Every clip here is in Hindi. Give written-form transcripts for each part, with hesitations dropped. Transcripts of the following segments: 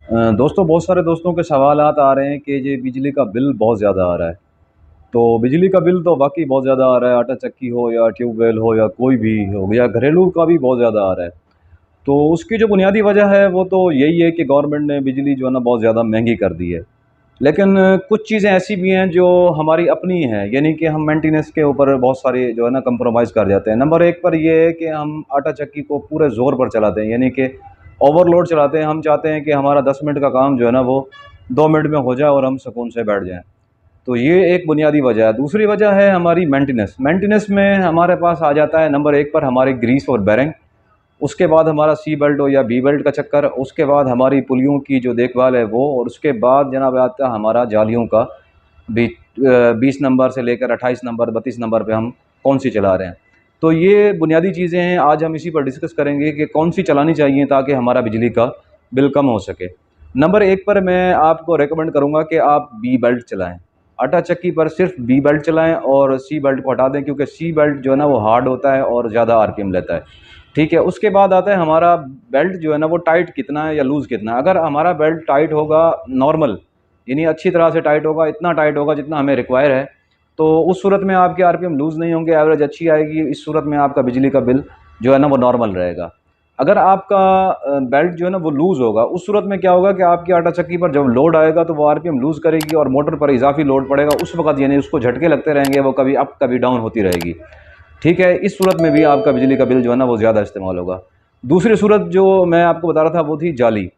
दोस्तों, बहुत सारे दोस्तों के सवालात आ रहे हैं कि ये बिजली का बिल बहुत ज़्यादा आ रहा है। तो बिजली का बिल तो वाक़ई बहुत ज़्यादा आ रहा है, आटा चक्की हो या ट्यूबवेल हो या कोई भी हो या घरेलू का भी बहुत ज़्यादा आ रहा है। तो उसकी जो बुनियादी वजह है वो तो यही है कि गवर्नमेंट ने बिजली जो है ना बहुत ज़्यादा महँगी कर दी है। लेकिन कुछ चीज़ें ऐसी भी हैं जो हमारी अपनी हैं, यानी कि हम मेंटेनेंस के ऊपर बहुत सारे जो है ना कंप्रोमाइज़ कर जाते हैं। नंबर 1 पर ये है कि हम आटा चक्की को पूरे ज़ोर पर चलाते हैं, यानी कि ओवरलोड चलाते हैं। हम चाहते हैं कि हमारा 10 मिनट का काम जो है ना वो 2 मिनट में हो जाए और हम सुकून से बैठ जाएँ। तो ये एक बुनियादी वजह है। दूसरी वजह है हमारी मेंटेनेंस। मेंटेनेंस में हमारे पास आ जाता है नंबर 1 पर हमारे ग्रीस और बेरिंग, उसके बाद हमारा सी बेल्ट हो या बी बेल्ट का चक्कर, उसके बाद हमारी पुलियों की जो देखभाल है वो, और उसके बाद जनाब आता है हमारा जालियों का बी 20 नंबर से लेकर 28 नंबर, 32 नंबर पे हम कौन-सी चला रहे हैं। तो ये बुनियादी चीज़ें हैं, आज हम इसी पर डिस्कस करेंगे कि कौन-सी चलानी चाहिए ताकि हमारा बिजली का बिल कम हो सके। नंबर 1 पर मैं आपको रिकमेंड करूँगा कि आप बी बेल्ट चलाएँ। आटा चक्की पर सिर्फ़ बी बेल्ट चलाएँ और सी बेल्ट को हटा दें, क्योंकि सी बेल्ट जो है ना वो हार्ड होता है और ज़्यादा आरपीएम लेता है। ठीक है, उसके बाद आता है हमारा बेल्ट जो है ना वो टाइट कितना है या लूज़ कितना है। अगर हमारा बेल्ट टाइट होगा नॉर्मल, यानी अच्छी तरह से टाइट होगा, इतना टाइट होगा जितना हमें रिक्वायर है, तो उस सूरत में आपके आरपीएम लूज़ नहीं होंगे, एवरेज अच्छी आएगी। इस सूरत में आपका बिजली का बिल जो है ना वो नॉर्मल रहेगा। अगर आपका बेल्ट जो है ना वो लूज़ होगा, उस सूरत में क्या होगा कि आपकी आटा चक्की पर जब लोड आएगा तो वो आरपीएम लूज़ करेगी और मोटर पर इज़ाफ़ी लोड पड़ेगा उस वक़्त, यानी उसको झटके लगते रहेंगे, वो कभी अप कभी डाउन होती रहेगी। ठीक है, इस सूरत में भी आपका बिजली का बिल जो है ना वो ज़्यादा इस्तेमाल होगा। दूसरी सूरत जो मैं आपको बता रहा था वो थी जाली।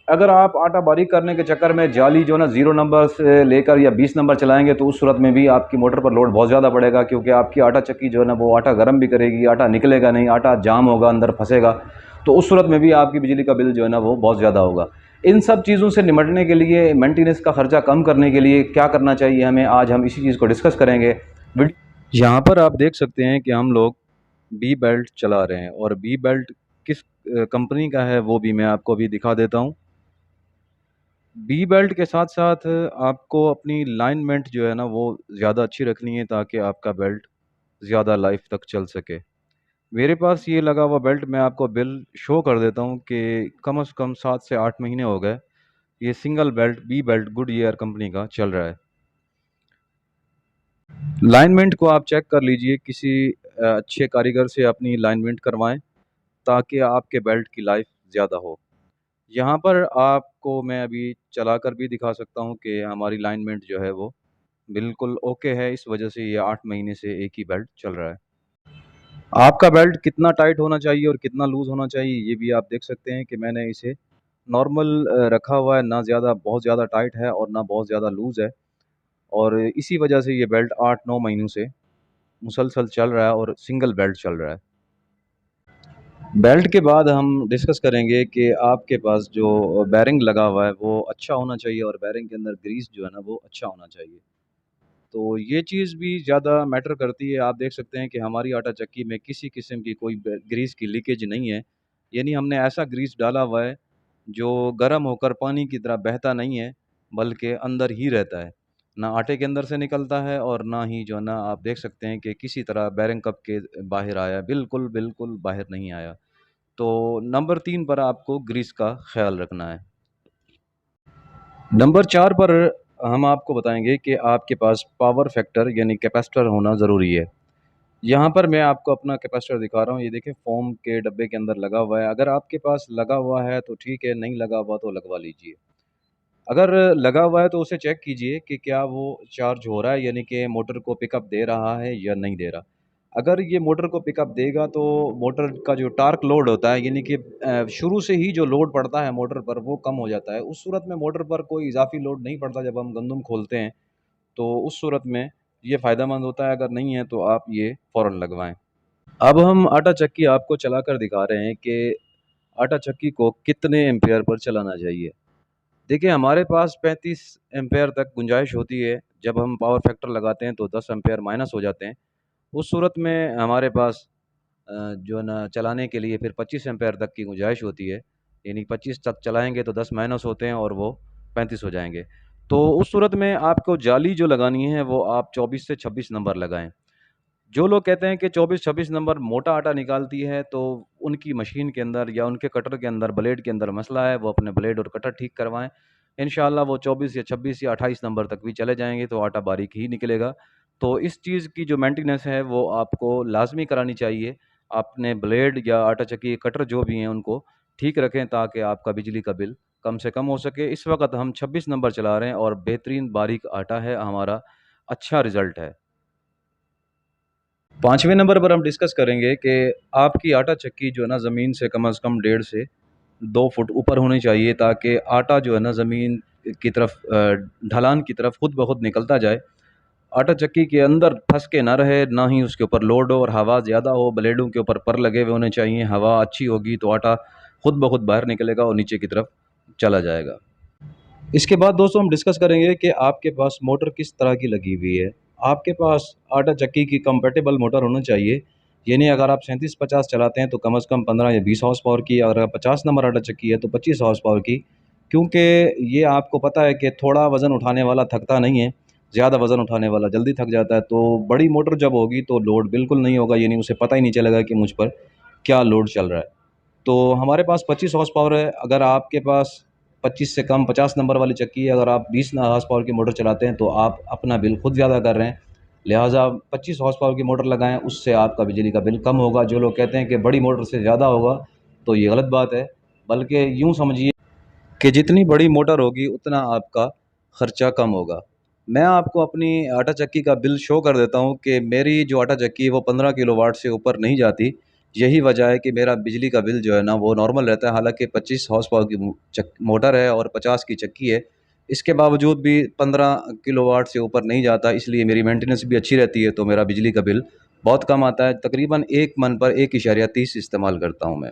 अगर आप आटा बारीक करने के चक्कर में जाली जो है ना 0 नंबर से लेकर या 20 नंबर चलाएँगे तो उस सूरत में भी आपकी मोटर पर लोड बहुत ज़्यादा पड़ेगा, क्योंकि आपकी आटा चक्की जो है ना वो आटा गरम भी करेगी, आटा निकलेगा नहीं, आटा जाम होगा, अंदर फँसेगा। तो उस सूरत में भी आपकी बिजली का बिल जो है ना वो बहुत ज़्यादा होगा। इन सब चीज़ों से निपटने के लिए, मेंटेनेंस का खर्चा कम करने के लिए क्या करना चाहिए हमें, आज हम इसी चीज़ को डिस्कस करेंगे। यहाँ पर आप देख सकते हैं कि हम लोग बी बेल्ट चला रहे हैं, और बी बेल्ट किस कंपनी का है वो भी मैं आपको अभी दिखा देता हूँ। बी बेल्ट के साथ साथ आपको अपनी लाइनमेंट जो है ना वो ज़्यादा अच्छी रखनी है ताकि आपका बेल्ट ज़्यादा लाइफ तक चल सके। मेरे पास ये लगा हुआ बेल्ट मैं आपको बिल शो कर देता हूँ कि कम से कम 7 से 8 महीने हो गए ये single belt B belt Goodyear company का चल रहा है। लाइनमेंट को आप चेक कर लीजिए, किसी अच्छे कारीगर से अपनी लाइनमेंट करवाएं ताकि आपके बेल्ट की लाइफ ज़्यादा हो। यहाँ पर आपको मैं अभी चलाकर भी दिखा सकता हूँ कि हमारी लाइनमेंट जो है वो बिल्कुल ओके है, इस वजह से ये 8 महीने से एक ही बेल्ट चल रहा है। आपका बेल्ट कितना टाइट होना चाहिए और कितना लूज़ होना चाहिए ये भी आप देख सकते हैं कि मैंने इसे नॉर्मल रखा हुआ है, ना ज़्यादा बहुत ज़्यादा टाइट है और ना बहुत ज़्यादा लूज़ है, और इसी वजह से ये बेल्ट 8-9 महीनों से मुसलसल चल रहा है और सिंगल बेल्ट चल रहा है। बेल्ट के बाद हम डिस्कस करेंगे कि आपके पास जो बेरिंग लगा हुआ है वो अच्छा होना चाहिए और बेरिंग के अंदर ग्रीस जो है ना वो अच्छा होना चाहिए। तो ये चीज़ भी ज़्यादा मैटर करती है। आप देख सकते हैं कि हमारी आटा चक्की में किसी किस्म की कोई ग्रीस की लीकेज नहीं है, यानी हमने ऐसा ग्रीस डाला हुआ है जो गर्म होकर पानी की तरह बहता नहीं है, बल्कि अंदर ही रहता है, ना आटे के अंदर से निकलता है और ना ही जो है ना आप देख सकते हैं कि किसी तरह बेरिंग कप के बाहर आया, बिल्कुल बिल्कुल बाहर नहीं आया। तो नंबर 3 पर आपको ग्रीस का ख़्याल रखना है। नंबर 4 पर हम आपको बताएँगे कि आपके पास पावर फैक्टर यानी कैपेसिटर होना ज़रूरी है। यहाँ पर मैं आपको अपना कैपेसिटर दिखा रहा हूँ, ये देखिए फ़ोम के डब्बे के अंदर लगा हुआ है। अगर आपके पास लगा हुआ है तो ठीक है, नहीं लगा हुआ तो लगवा लीजिए। अगर लगा हुआ है तो उसे चेक कीजिए कि क्या वो चार्ज हो रहा है, यानी कि मोटर को पिकअप दे रहा है या नहीं दे रहा। अगर ये मोटर को पिकअप देगा तो मोटर का जो टार्क लोड होता है, यानी कि शुरू से ही जो लोड पड़ता है मोटर पर वो कम हो जाता है। उस सूरत में मोटर पर कोई इज़ाफ़ी लोड नहीं पड़ता जब हम गंदम खोलते हैं, तो उस सूरत में ये फ़ायदेमंद होता है। अगर नहीं है तो आप ये फ़ौरन लगवाएँ। अब हम आटा चक्की आपको चलाकर दिखा रहे हैं कि आटा चक्की को कितने एम्पीयर पर चलाना चाहिए। देखिए, हमारे पास 35 एम्पीयर तक गुंजाइश होती है। जब हम पावर फैक्टर लगाते हैं तो 10 एम्पीयर माइनस हो जाते हैं। उस सूरत में हमारे पास जो है ना चलाने के लिए फिर 25 एम्पीयर तक की गुंजाइश होती है। यानी 25 तक चलाएँगे तो 10 माइनस होते हैं और वो 35 हो जाएँगे। तो उस सूरत में आपको जाली जो लगानी है वो आप 24 से 26 नंबर लगाएँ। जो लोग कहते हैं कि 24-26 नंबर मोटा आटा निकालती है, तो उनकी मशीन के अंदर या उनके कटर के अंदर, ब्लेड के अंदर मसला है। वो अपने ब्लेड और कटर ठीक करवाएं, इंशाल्लाह वो 24 या 26 या 28 नंबर तक भी चले जाएंगे, तो आटा बारीक ही निकलेगा। तो इस चीज़ की जो मेंटेनेंस है वो आपको लाजमी करानी चाहिए। अपने ब्लेड या आटा चक्की कटर जो भी हैं उनको ठीक रखें, ताकि आपका बिजली का बिल कम से कम हो सके। इस वक्त हम 26 नंबर चला रहे हैं और बेहतरीन बारीक आटा है हमारा, अच्छा रिजल्ट है। 5वें नंबर पर हम डिस्कस करेंगे कि आपकी आटा चक्की जो है ना, ज़मीन से कम डेढ़ से 2 फुट ऊपर होनी चाहिए, ताकि आटा जो है ना ज़मीन की तरफ, ढलान की तरफ खुद ब खुद निकलता जाए। आटा चक्की के अंदर फंस के ना रहे, ना ही उसके ऊपर लोड हो और हवा ज़्यादा हो। ब्लेडों के ऊपर पर लगे हुए होने चाहिए। हवा अच्छी होगी तो आटा खुद ब खुद बाहर निकलेगा और नीचे की तरफ चला जाएगा। इसके बाद दोस्तों हम डिस्कस करेंगे कि आपके पास मोटर किस तरह की लगी हुई है। आपके पास आटा चक्की की कंपैटिबल मोटर होना चाहिए, यानी अगर आप 3750 चलाते हैं तो कम से कम 15 या 20 हॉर्स पावर की, अगर 50 नंबर आटा चक्की है तो 25 हॉर्स पावर की। क्योंकि ये आपको पता है कि थोड़ा वज़न उठाने वाला थकता नहीं है, ज़्यादा वज़न उठाने वाला जल्दी थक जाता है। तो बड़ी मोटर जब होगी तो लोड बिल्कुल नहीं होगा, यानी उसे पता ही नहीं चलेगा कि मुझ पर क्या लोड चल रहा है। तो हमारे पास 25 हॉर्स पावर है। अगर आपके पास 25 से कम 50 नंबर वाली चक्की है, अगर आप 20 हॉर्स पावर की मोटर चलाते हैं तो आप अपना बिल खुद ज़्यादा कर रहे हैं। लिहाजा 25 हॉर्स पावर की मोटर लगाएं, उससे आपका बिजली का बिल कम होगा। जो लोग कहते हैं कि बड़ी मोटर से ज़्यादा होगा, तो ये गलत बात है। बल्कि यूँ समझिए कि जितनी बड़ी मोटर होगी उतना आपका ख़र्चा कम होगा। मैं आपको अपनी आटा चक्की का बिल शो कर देता हूँ कि मेरी जो आटा चक्की है वो 15 किलोवाट से ऊपर नहीं जाती। यही वजह है कि मेरा बिजली का बिल जो है ना वो नॉर्मल रहता है। हालांकि 25 हॉर्स पावर की मोटर है और 50 की चक्की है, इसके बावजूद भी 15 किलोवाट से ऊपर नहीं जाता, इसलिए मेरी मेंटेनेंस भी अच्छी रहती है। तो मेरा बिजली का बिल बहुत कम आता है। तकरीबन 1 मन पर 1.30 इस्तेमाल करता हूँ मैं।